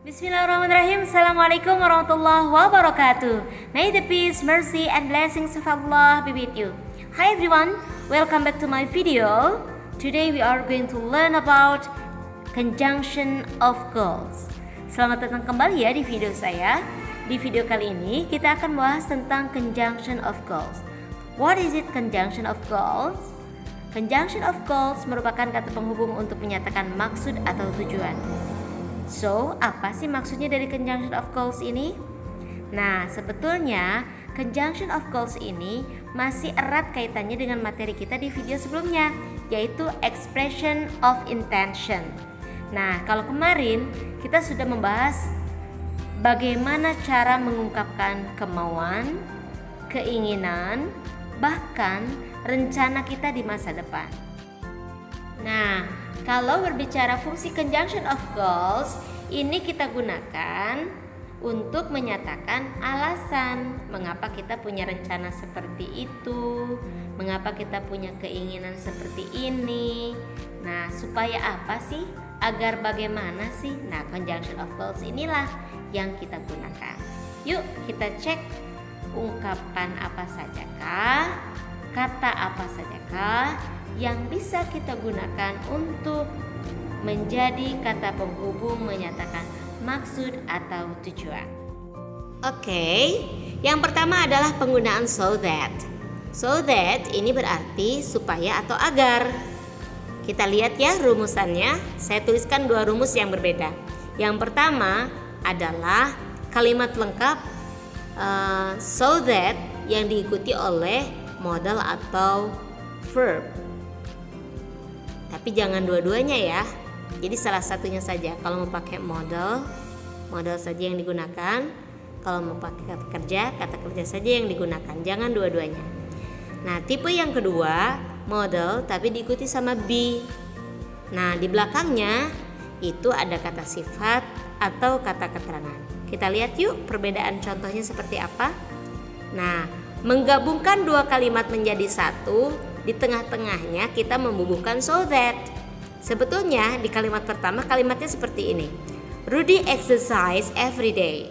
Bismillahirrahmanirrahim. Assalamualaikum warahmatullahi wabarakatuh. May the peace, mercy, and blessings of Allah be with you. Hi everyone, welcome back to my video. Today we are going to learn about conjunction of clause. Selamat datang kembali ya di video saya. Di video kali ini kita akan bahas tentang conjunction of clause. What is it conjunction of clause? Conjunction of clause merupakan kata penghubung untuk menyatakan maksud atau tujuan. So, apa sih maksudnya dari conjunction of clause ini? Nah, sebetulnya conjunction of clause ini masih erat kaitannya dengan materi kita di video sebelumnya, yaitu expression of intention. Nah, kalau kemarin kita sudah membahas bagaimana cara mengungkapkan kemauan, keinginan, bahkan rencana kita di masa depan. Nah, kalau berbicara fungsi conjunction of clause, ini kita gunakan untuk menyatakan alasan mengapa kita punya rencana seperti itu, mengapa kita punya keinginan seperti ini. Nah, supaya apa sih? Agar bagaimana sih? Nah, conjunction of clause inilah yang kita gunakan. Yuk, kita cek ungkapan apa sajakah, kata apa sajakah yang bisa kita gunakan untuk menjadi kata penghubung menyatakan maksud atau tujuan. Oke, yang pertama adalah penggunaan so that. So that ini berarti supaya atau agar. Kita lihat ya rumusannya. Saya tuliskan dua rumus yang berbeda. Yang pertama adalah kalimat lengkap so that yang diikuti oleh modal atau verb. Tapi jangan dua-duanya ya. Jadi salah satunya saja. Kalau mau pakai modal saja yang digunakan. Kalau mau pakai kata kerja saja yang digunakan. Jangan dua-duanya. Nah, tipe yang kedua, modal tapi diikuti sama be. Nah, di belakangnya itu ada kata sifat atau kata keterangan. Kita lihat yuk perbedaan contohnya seperti apa. Nah, menggabungkan dua kalimat menjadi satu. Di tengah-tengahnya kita membubuhkan so that. Sebetulnya di kalimat pertama kalimatnya seperti ini. Rudy exercise every day.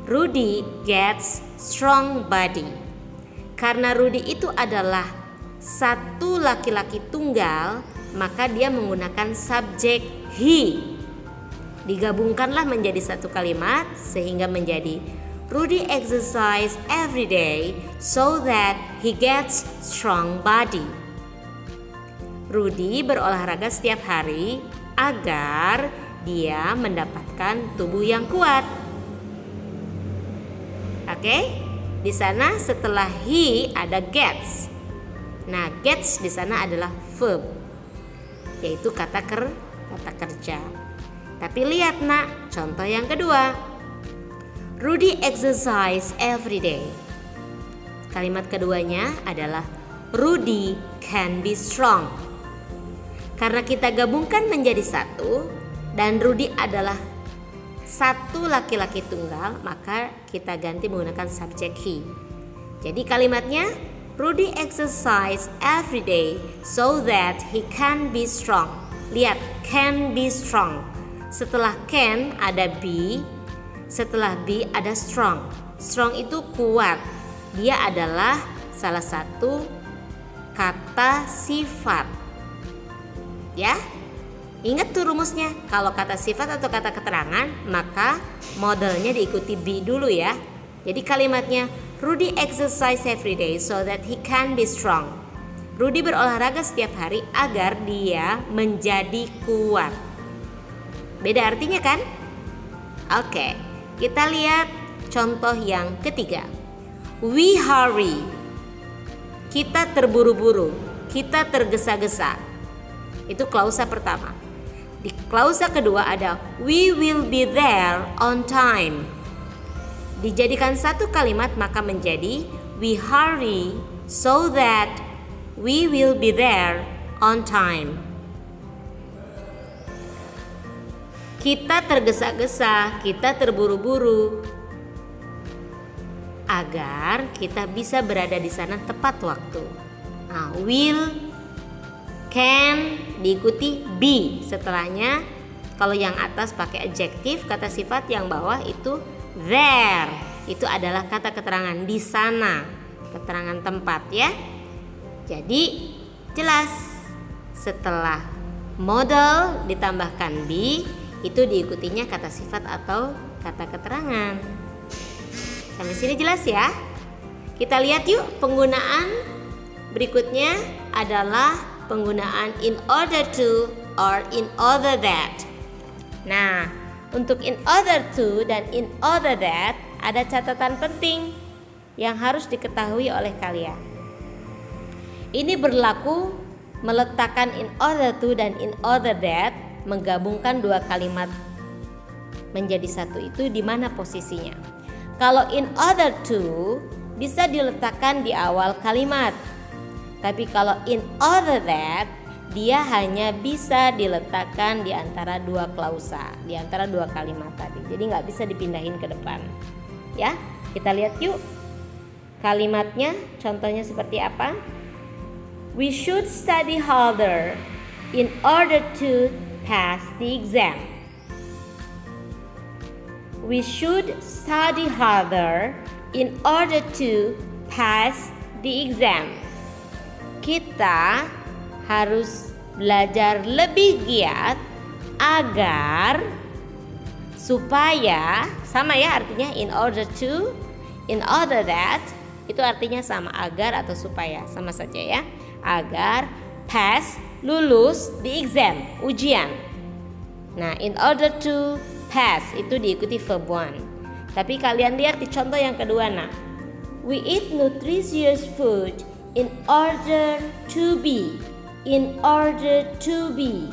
Rudy gets strong body. Karena Rudy itu adalah satu laki-laki tunggal, maka dia menggunakan subjek he. Digabungkanlah menjadi satu kalimat sehingga menjadi Rudy exercise every day so that he gets strong body. Rudy berolahraga setiap hari agar dia mendapatkan tubuh yang kuat. Oke? Di sana setelah he ada gets. Nah, gets di sana adalah verb, yaitu kata kerja. Tapi lihat nak, contoh yang kedua. Rudy exercise every day. Kalimat keduanya adalah Rudy can be strong. Karena kita gabungkan menjadi satu dan Rudy adalah satu laki-laki tunggal, maka kita ganti menggunakan subjek he. Jadi kalimatnya Rudy exercise every day so that he can be strong. Lihat, can be strong. Setelah can ada be. Setelah be ada strong. Strong itu kuat. Dia adalah salah satu kata sifat. Ya, ingat tuh rumusnya. Kalau kata sifat atau kata keterangan, maka modelnya diikuti be dulu ya. Jadi kalimatnya Rudy exercise every day so that he can be strong. Rudy berolahraga setiap hari agar dia menjadi kuat. Beda artinya kan? Oke. Kita lihat contoh yang ketiga. We hurry. Kita terburu-buru, kita tergesa-gesa. Itu klausa pertama. Di klausa kedua ada we will be there on time. Dijadikan satu kalimat maka menjadi we hurry so that we will be there on time. Kita tergesa-gesa, kita terburu-buru agar kita bisa berada di sana tepat waktu. Nah, will, can diikuti be. Setelahnya Kalau yang atas pakai adjektif, kata sifat, yang bawah itu there. Itu adalah kata keterangan di sana, keterangan tempat ya. Jadi jelas setelah modal ditambahkan be, itu diikutinya kata sifat atau kata keterangan. Sampai sini jelas ya? Kita lihat yuk penggunaan berikutnya adalah penggunaan in order to or in order that. Nah, untuk in order to dan in order that ada catatan penting yang harus diketahui oleh kalian. Ini berlaku meletakkan in order to dan in order that, menggabungkan dua kalimat menjadi satu itu di mana posisinya. Kalau in order to bisa diletakkan di awal kalimat. Tapi kalau in order that dia hanya bisa diletakkan di antara dua klausa, di antara dua kalimat tadi. Jadi nggak bisa dipindahin ke depan. Ya, kita lihat yuk kalimatnya. Contohnya seperti apa? We should study harder in order to pass the exam. We should study harder in order to pass the exam. Kita harus belajar lebih giat agar supaya, sama ya artinya in order to, in order that itu artinya sama, agar atau supaya, sama saja ya. Agar pass, lulus the exam, ujian. Nah, in order to pass itu diikuti verb one. Tapi kalian lihat di contoh yang kedua. Nah, we eat nutritious food in order to be. In order to be.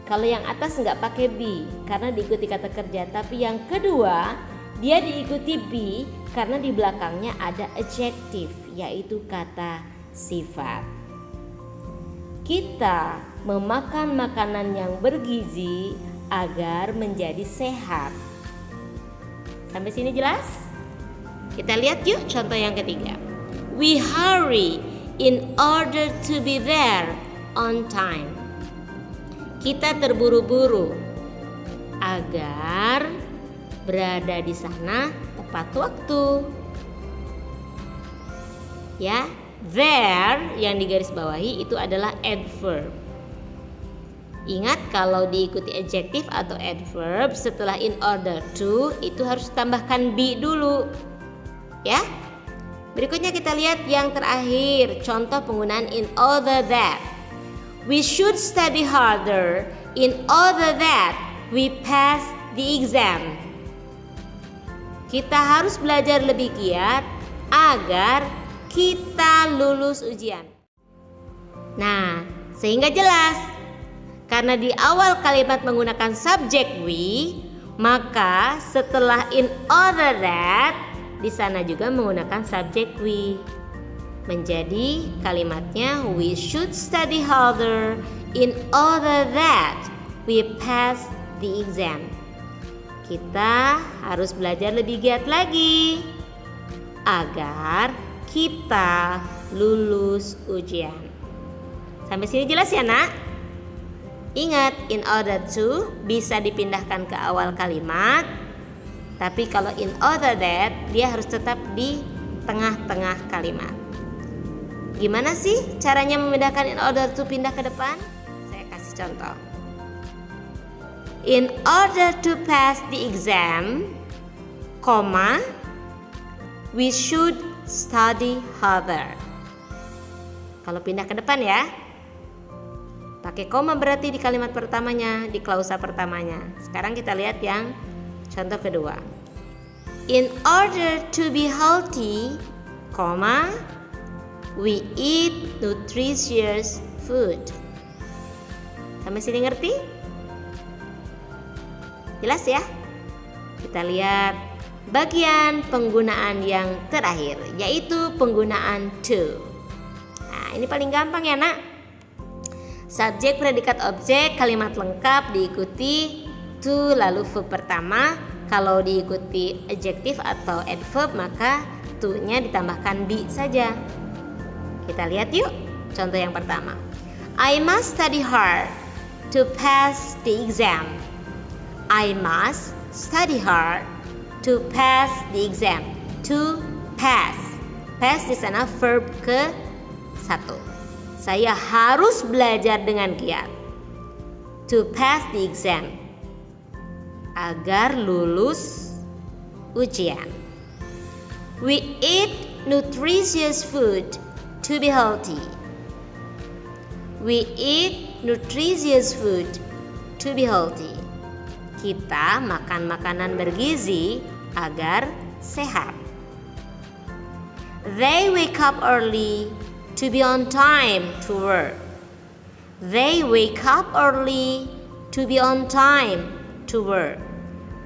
Kalau yang atas nggak pakai be karena diikuti kata kerja, tapi yang kedua dia diikuti be karena di belakangnya ada adjektif, yaitu kata sifat. Kita memakan makanan yang bergizi agar menjadi sehat. Sampai sini jelas? Kita lihat yuk contoh yang ketiga. We hurry in order to be there on time. Kita terburu-buru agar berada di sana tepat waktu. Ya, there yang digarisbawahi itu adalah adverb. Ingat kalau diikuti adjektif atau adverb setelah in order to itu harus tambahkan be dulu. Ya. Berikutnya kita lihat yang terakhir, contoh penggunaan in order that. We should study harder in order that we pass the exam. Kita harus belajar lebih giat agar kita lulus ujian. Nah, sehingga jelas karena di awal kalimat menggunakan subjek we, maka setelah in order that di sana juga menggunakan subjek we. Menjadi kalimatnya we should study harder in order that we pass the exam. Kita harus belajar lebih giat lagi agar kita lulus ujian. Sampai sini jelas ya nak? Ingat, in order to bisa dipindahkan ke awal kalimat. Tapi kalau in order that dia harus tetap di tengah-tengah kalimat. Gimana sih caranya memindahkan in order to pindah ke depan? Saya kasih contoh. In order to pass the exam, we should study harder. Kalau pindah ke depan ya, pakai koma berarti di kalimat pertamanya, di klausa pertamanya. Sekarang kita lihat yang contoh kedua. In order to be healthy, we eat nutritious food. Sampai sini ngerti? Jelas ya? Kita lihat bagian penggunaan yang terakhir, yaitu penggunaan to. Nah, ini paling gampang ya nak. Subjek, predikat, objek, kalimat lengkap diikuti to lalu verb pertama. Kalau diikuti adjektif atau adverb maka to-nya ditambahkan be saja. Kita lihat yuk contoh yang pertama. I must study hard to pass the exam. I must study hard to pass the exam. To pass. Pass di sana verb ke-1. Saya harus belajar dengan giat. To pass the exam. Agar lulus ujian. We eat nutritious food to be healthy. We eat nutritious food to be healthy. Kita makan makanan bergizi agar sehat. They wake up early to be on time to work. They wake up early to be on time to work.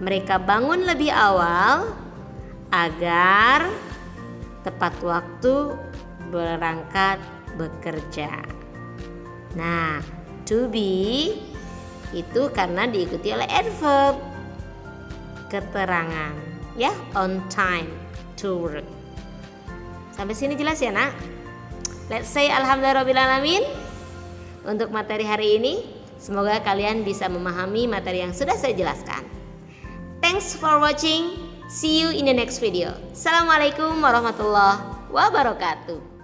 Mereka bangun lebih awal agar tepat waktu berangkat bekerja. Nah, to be itu karena diikuti oleh adverb keterangan, ya, on time to work. Sampai sini jelas ya, Nak? Let's say alhamdulillahirobbilalamin untuk materi hari ini. Semoga kalian bisa memahami materi yang sudah saya jelaskan. Thanks for watching. See you in the next video. Assalamualaikum warahmatullahi wabarakatuh.